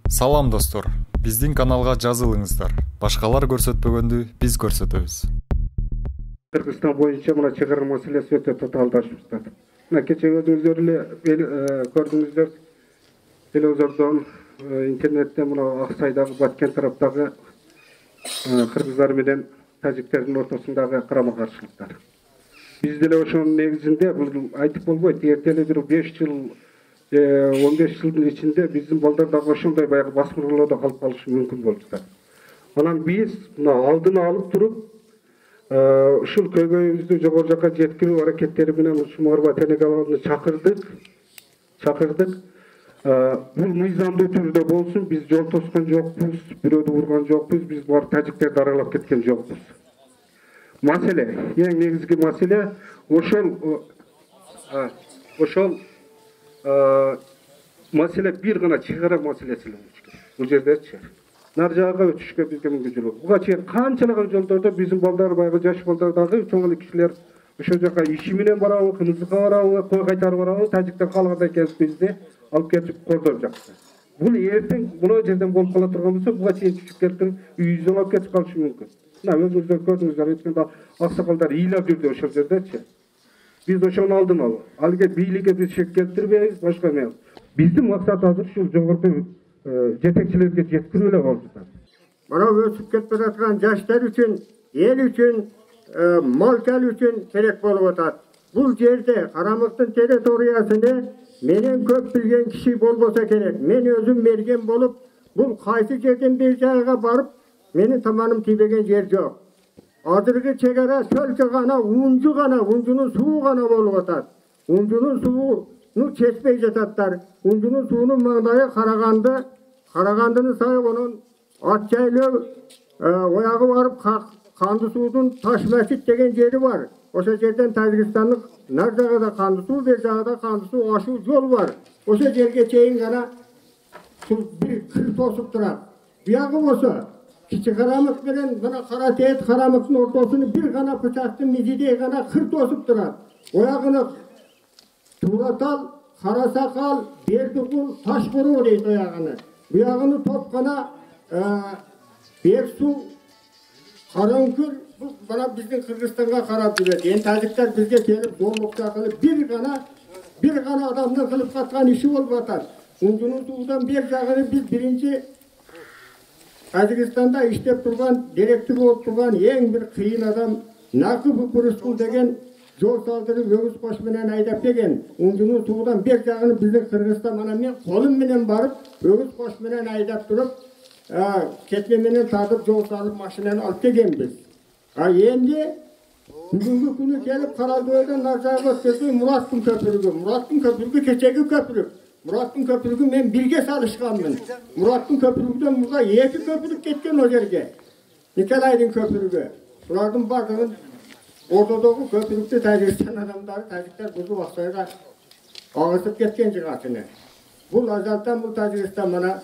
Салам достор, биздин каналга жазылыңыздар. Башкалар көрсөтпөгөндү биз көрсөтөбүз. Кыргызстан боюнча мына чыгара маселеси өтө татаалдашып жатат. Мына кечеги өздөрү эле көрдүңүздөр. Телевизордон, интернетте мына Аксайдагы Баткен тараптагы кыргыздар менен тажиктердин ортосундагы карама-каршылыктар. Биз деле ошонун негизинде бул айтып болбойт. Эртеле бир 5 жыл 15 жылдын ичинде биздин балдар дагы ошондой баягы басмырлоодо калып калышы мүмкүн болуп жатат. Анан биз мына алдын алып туруп, ушул көйгөйүбүздү жогору жакка жеткирүү аракеттери менен ушул Морба Тенегаланы чакырдык. Бул мыйзамдуу түрдө болсун, биз жол тоскон жокпуз, бирөөдү урган жокпуз, биз бар тажиктерди аралап кеткен жокпуз. Маселе, эң негизги маселе ошол маселе бир гана чыгара маселеси болуш керек. Бул жердечи. Нар жагга өтүшкө бизге мүмкүнчүлүк жок. Буга чейин канчалаган жолдордо биздин балдар, баягы жаш балдар дагы чоң эле кишилер ошол жака иши менен барабы, кымызга барабы, кой кайтарып барабы, тажиктер каалагандай келип бизди алып кетип кордоп жатты. Бул эртең мына жерден болуп кала турган болсо, буга чейин түшүп кетип, үйүбүздөн алып кетип калышы мүмкүн. Мына өзүңүздөр көрдүңүздөр, айтканда аксакалдар ыйлап жүрдү ошол жердечи. Биз ошону алдын алып, ал эге бийликке биз шек келтирбейбиз, башка эмес. Биздин максат азыр ушул жогорку жетекчилерге жеткирүү эле болуп жатат. Мына өсүп кетип жаткан жаштар үчүн, эл үчүн, мал-жан үчүн керек болуп атат. Бул жерде Карамыктын территориясында менен көп билген киши болбосо керек. Мен өзүм мерген болуп, бул кайсы жерден бир жайга барып, менин таманым тийбеген жер жок. Азыркы чегара сөлкө гана, унжунун суу гана болуп атат. Унжунун сууну чечпей жататтар. Унжунун суунун маңдайы Карагандынын сайыгынын ат жайлөө оягы барып Канды суудун Таш-Мәчит деген жери бар. Ошол жерден Тажикстандын нар жагында Канды суу, бер жагында Канды суу ашуу жол бар. Ошол жерге чейин гана бир кыр тосуп турат. Буягы болсо Кичи Карамык менен мына Каратет Карамыктын ортосуну бир гана бычактын мизидей гана кыр тосуп турат. Оягыны Туратал, Карасакал, Бердикул, Ташкуруу дейт оягыны. Буягыны топкана Берсу, Караңкүр, бул мына биздин Кыргызстанга карап жүрөт. Эми тажиктер бизге келип зорлукча кылып бир гана адамдын кылып каткан иши болуп атат. Унжунун суудан бер жагын биз биринчи Тажикстанда иштеп турган, директор болуп турган эң бир кыйын адам Накыпов Бурускул деген жол салдырып өгүз кош менен айдап келген. Унжунун суудан бер жагын биздин Кыргызстан менен мен колум менен барып, өгүз кош менен айдап туруп, кетме менен тартып жол салып машинаны алып келгенбиз. Энди бүгүнкү күнү келип Каралдыбайдан нар жагга өткөзүп Мураттын көпүрүгү кечеги көпүрүк. Мураттын көпүрүгүн мен бирге салышканмын. Мураттын көпүрүгүдөн мурда 2 көпүрүк кеткен о жерге. Николайдын көпүрүгү. Булардын бардыгын ортодогу көпүрүктү Тажикстан адамдары, тажиктер бузуп Аксайга агысып кеткен жыгасыны. Бул азалдан бул Тажикстан мына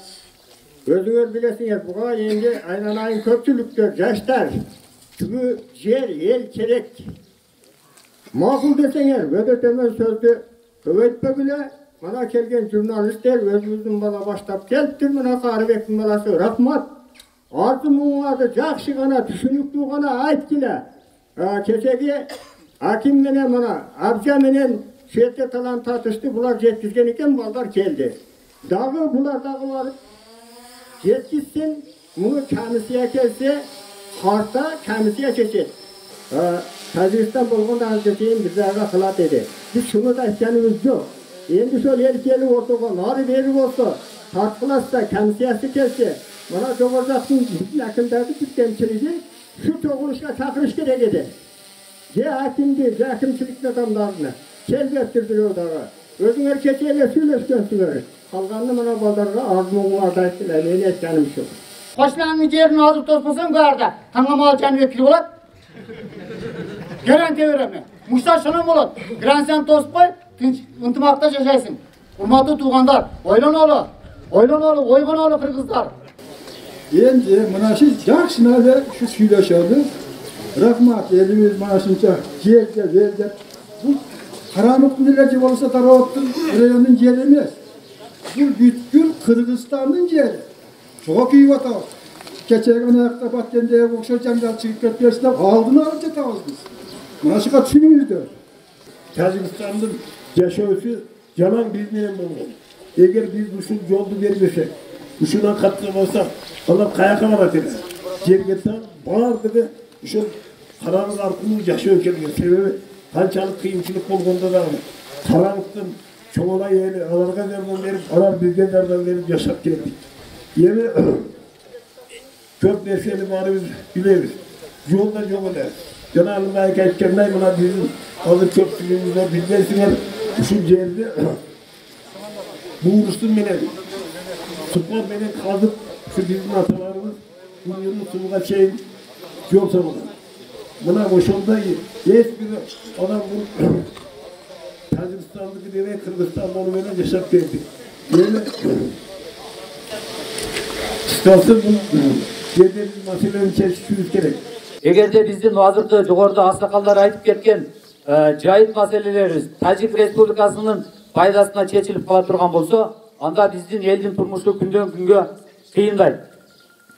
өзүңөр билесиңер, буга энди айланайын көпчүлүктөр, жаштар, түгү жер, эл керек. Макул десеңер, өтө төмөн сөздү көбөйтпөгүлө. Mana kelgen jurnalistler özümüzün bana başlap keliptir. Mana Karabek'in balası rahmat. Arzu muğadı jakşı gana, düşünüktü gana ayttılar. Keçegi hakim menen mana abca menen şehirde talan tartıştı. Bular jetkizgen eken balдар keldi. Dağı bular dağı var. Jetkizsin, bunu kamisiye kelse, karta kamisiye çeşit. Tacikistan bolğunda anjeteyin bir dağa kılat edi. Biz şunu da isyanımız yok. Endi şol erkeli ortaga nari berip olsa, tartqılasa, kamsiyasi kelse, mana jogor jaktın bizdin akimdagi sistemçiligi şu çoguluşga çakırış kerek edi. Hakimdi, hakimçilikli adamlarını kelbettirdiler dağı. Özüңөр keçeyle süйлөшкөнсүңөр. Kalganını mana baldarga arzuğuңарды ayttılar, meni etkenim şu. Koşlanın yerini azıp tosmasam garda, tangamal canı vekili olat. Garanti vereme. Muşta şunun olat. Garantiyan tospay, ынтымакта жашайсың. Урматтуу туугандар, ойлонолу, ойгонолу кыргыздар. Endi mana shu жакшына эле şu сүйлөшөдү. Рахмат, элибиz mana şuncha жерге берди. Бул Карамыктын эле болсо Тарауаттын районунун жери эмес. Бул бүткүл Кыргызстандын жери. Şoğa kıyıp atabız. Keçegen ayakta batkende okşa janjal çıkıp ketbersin dep aldını alıp jatabız biz. Mana şuga düşünüңүздөр. Tacikistandın yaşayışı yalan bilmeyen bulur. Eğer biz bu yolu vermesek, şuna katılmasak, Allah kayaka var dedi. Cergetten bağır dedi. Şu karanlık arkamı yaşayırken sebebi kançalık kıyımçılık olduğunda da karanlıktan çoğuna yani alarga nereden verip, alar bizden nereden verip yaşap geldik. Yani çok neşeli var biz biliriz. Yolda yol eder. Cenab-ı Hak etkenler buna bizim azı çok sürümüz var. Bilmezsinler şu yerde bu uğruştun beni tutma beni kazıp şu bizim atalarımız bu yılın sunuğa şeyin yol savunur. Buna boşunda hiçbir adam bu Tacikistan'daki demeye Kırgızistan'da onu böyle yaşap geldi. Yani istersen bu yerleri masalelerin çeşitliyiz gerek. Эгерде биздин азыркы жогоруда аксакалдар айтып кеткен жайыт маселелерибиз Тажик Республикасынын пайдасына чечилип кала турган болсо, анда биздин элдин турмушу күндөн күнгө кыйындайт.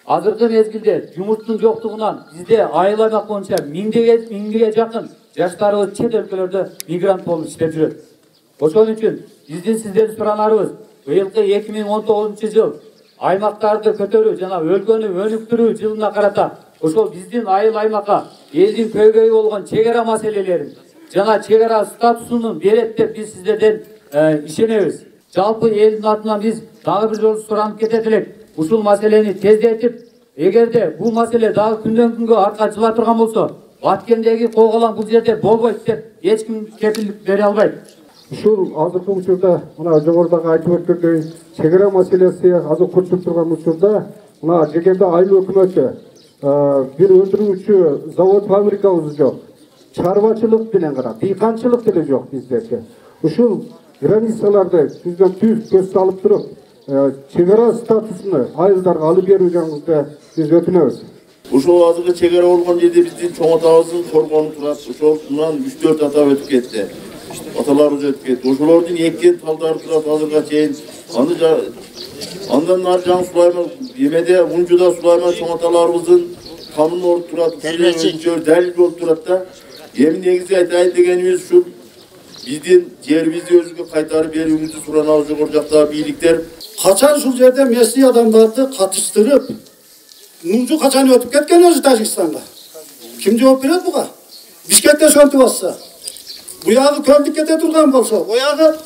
Азыркы мезгилде жумуштун жоктугунан бизде айыл аймак боюнча миңге жакын жаштарыбыз чет өлкөлөрдө мигрант болуп иштеп жүрөт. Ошон үчүн биздин сизден суранарыбыз быйылкы 2019 жыл аймактарды көтөрүү жана өлкөнү өнүктүрүү жылына карата ошол биздин айыл аймакка элдин көйгөйү болгон чек ара маселелерин жана чек ара статусун берет деп биз сиздерден ишенебиз. Жалпы элдин атынан биз дагы бир жолу суранып кетет элек. Ушул маселени тездетип, эгерде бул маселе дагы күндөн күнгө арка жыла турган болсо, Баткендеги коголам бул жерде болбойт деп эч ким кепилдик бере албайт. Ушул азыркы учурда мына жогорудагы айтып өткөндөй чек ара маселеси азыр көчүп турган учурда мына жегенде айыл өкмөтү bir öldürүүчү завод фабрикабыз жок. Чарбачылык менен гана, дыйканчылык деле жок биздерде. Ушул границаларды түздөн түз көз салып туруп, чек ара статусун айылдарга алып берүү жөнүндө биз өтүнөбүз. Ушул азыркы чек ара болгон жерде биздин чоң атабыздын коргонуп турат. Ошонан 3-4 ата өтүп кетти. Аталарыбыз өтүп кетти. Ошолордун эккен талдары турат азырга чейин. Andan Narcan Süleyman, Yeme'de, Uncu'da Süleyman çoğatalarımızın kanun olup durat, delil olup durat da yemin negizi aytayın degenimiz şu bizdin yerimizi özgü kaytarıp yerimizi suran alıcı olacakta birlikler. Kaçan şu yerde mesleği adamları katıştırıp Uncu kaçan ötüp ketken özü Tacikistan'da. Kim cevap verir buğa? Bişkekte şöntü bassa. Bu yağı köldük kete durgan bolsa, o yağı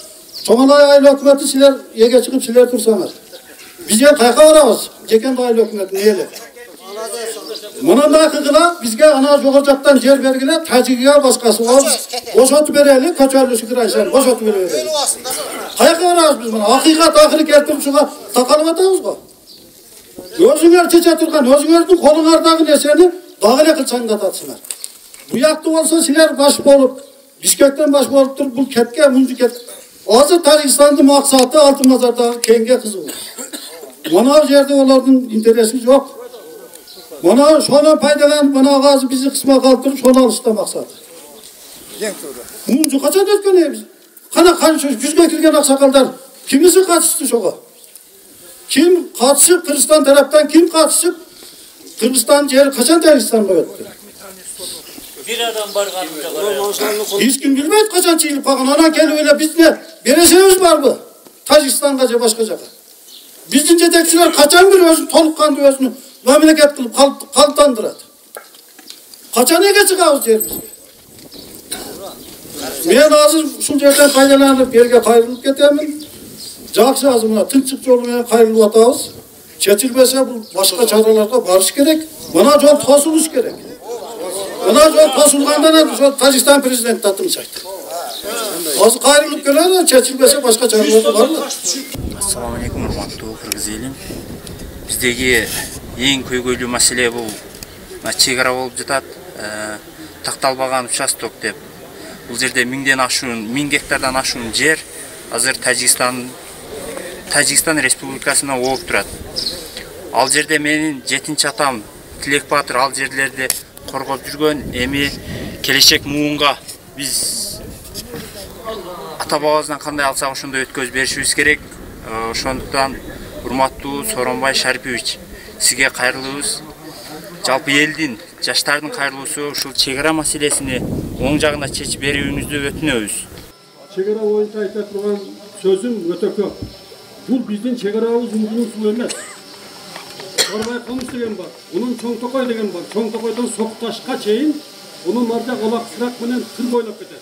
Çoğalay aile hükümeti siler, yege çıkıp siler tursanlar. Biz ya kayka varabız, Ceken aile hükümeti neyeli? Bunun da kıkıla, bizge ana Jogorcak'tan yer vergile, Taciki'ye başkası var. Boş otu bereli, kaçarlı şükür ayşen, boş otu bereli. Kayka varabız biz buna, hakikat ahiri getirip şuna takalım atamız bu. Özünger çeçe turkan, özüngerin kolun ardağın eseni, dağıyla kılçanı katatsınlar. Bu yaktı olsa siler baş bolup, Bişkek'ten baş bolup durup, bu ketke, muncu ketke. Azı Tacikistan'da maksatı Altınmazar'da kenge kızı var. Bana yerde onların interesi yok. Bana şuna faydalan, bana gazı bizi kısma kaldırıp şuna alışta maksatı. Muncu kaçan ötkene biz. Kana yüzge kirgen aksakallar. Kimisi kaçıştı şoğa? Kim kaçışıp Kırgızistan taraftan kim kaçışıp Kırgızistan yeri kaçan Tacikistan'da öttü? Bir adam barganlıkta. Hiç kim bilmez kaçan çiğilip bakın. Ana gel öyle biz ne? Beresemiz var bu. Tacikistan'da başka jaka. Bizim jetekçiler kaçan bir özü tolukkandı özünü memleket kılıp kaltandırады. Kaçan ege çıkağız yerimizge. Men hazır şu yerden faydalanıp yerge kayrılıp ketemin. Jakşı azımına tınçık yolu menen kayrılıp atabız. Çetilmese bu başka çaralarga barış gerek. Bana jol tosuluş gerek. Bana jol tosulgandan Tacikistan prezidenti tatımız aytты. Azı kayrılıp gelir, çetilmese başka çaralarga barlar. Assalamu alaikum урматтуу кыргыз элим. Биздеги эң көйгөйлүү маселе бул чек ара болуп жатат. Такталбаган участок деп. Бул жерде 1000 гектардан ашуун жер азыр Тажикстан Республикасына болуп турат. Ал жерде менин 7-атам Тилек Батыр ал жерлерди коргоп жүргөн. Эми келечек муунга биз ата бабабыздан кандай алсак ошондой өткөзүп беришибиз керек. Ошондуктан урматтуу Сооронбай Шарипович, сизге кайрылыбыз. Жалпы элдин, жаштардын кайрылуусу ушул чек ара маселесини оң жагына чечип берүүңүздү өтүнөбүз. Чек ара боюнча айта турган сөзүм өтө көп. Бул биздин чек арабыз Унжунун суу эмес. Сооронбай Комуш деген бар, унун Чоң Токой деген бар. Чоң Токойдон Сокташка чейин унун маржа колаксырак менен кыр бойлоп кетет.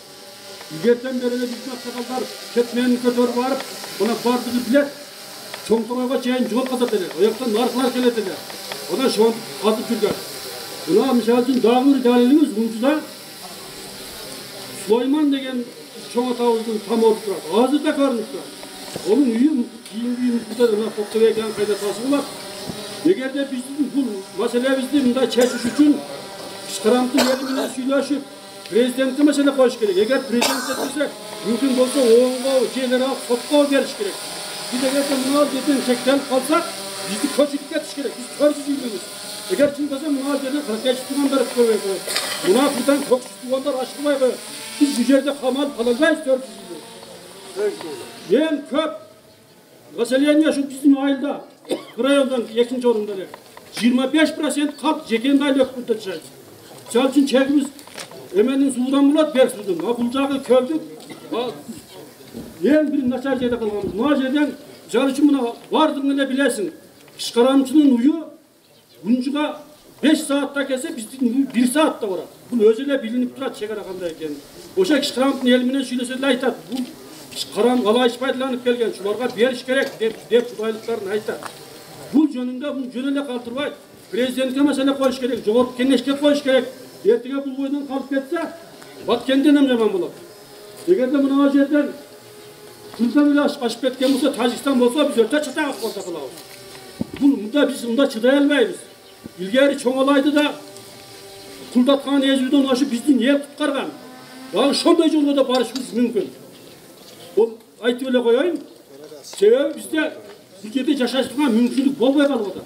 Илгертен бери эле биздин аксакалдар кетменин көтөрүп барып, мына бардыгы билет. Чоң Токойго чейин жол казат эле. Ояктан наркылар келет эле. Ona şu an adı Türkler. Buna misal için dağır dalilimiz Uncu'da Süleyman degen çoğu atağımızın tam ortada. Ağzı da karnışlar. Onun uyum, giyindiğimiz burada da toplu veyken kaydatası var. Eğer de bizim bu mesele bizim bunda çeşiş için çıkarantı yerimine söyleşip prezidente mesele koyuş gerek. Eğer prezident etmişse mümkün olsa oğulga, general, sotqa geliş gerek. Bir de gerçekten bunlar dedin çekten kalsak bizi kötülük yetiş gerek. Biz körcüz yürüyoruz. Eğer kim kazan bunlar dedin kaçış tuğanları koyuyor. Buna buradan koksuz tuğanlar aşkımaya koyuyor. Biz bu yerde kamal kalacağız körcüz yürüyoruz. En köp meseleye niye şu bizim ailede Kırayol'dan ikinci orunda 25% kalk jeken daylı ökbürde çayız. Çal için çekimiz emenin sudan bulat bers buldum. Akulcağı köldük. En bir naçar şeyde kalmamız. Muacerden çal için buna vardığını ne bilesin. Kışkaramçının uyu buncuğa 5 saatte kese bizim 1 saatte var. Bu özüyle bilinip durat çeker akandayken. Oşa kışkaramçının elimine söylese aytat. Bu kışkaram alayış paylanıp gelgen. Şularga beriş gerek dep şuraylıklarını aytat. Bu jönünde bunu jönele kaldırmay. Prezidentke mesele koyuş gerek. Jogorku kengeşke koyuş gerek. Ertege bu boydan kalıp ketse Batkent'ten hem zaman bular. Eğer de buna acerden Kırda bile aşıp etken olsa Tacikistan olsa biz öte çıta akılda kılavuz. Bunda biz bunda çıdayalmayız. İlgari çoğalaydı da Kuldatkan Ezü'den aşı bizden yer tutkargan. Yani şonday yolda da barışımız mümkün. O ayıtı öyle koyayım. Sebebi bizde Türkiye'de yaşaştırma mümkünlük bol ve kalıbıdır.